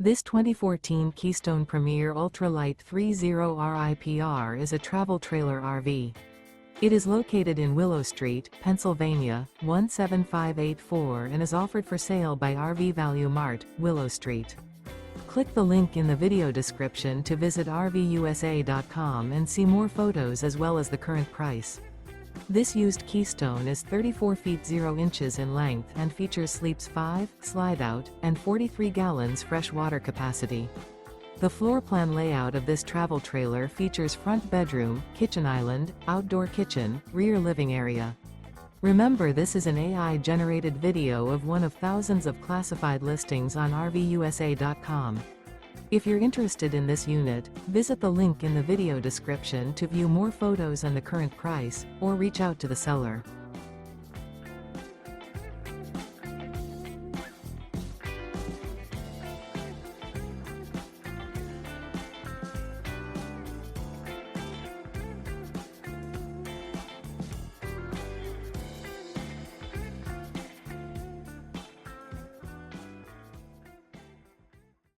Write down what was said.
This 2014 Keystone Premier Ultra Lite 30 RIPR is a travel trailer RV. It is located in Willow Street, Pennsylvania, 17584 and is offered for sale by RV Value Mart, Willow Street. Click the link in the video description to visit RVUSA.com and see more photos as well as the current price. This used Keystone is 34 feet 0 inches in length and features sleeps 5, Slideout, and 43 gallons fresh water capacity. The floor plan layout of this travel trailer features front bedroom, kitchen island, outdoor kitchen, rear living area. Remember, this is an AI-generated video of one of thousands of classified listings on RVUSA.com. If you're interested in this unit, visit the link in the video description to view more photos and the current price, or reach out to the seller.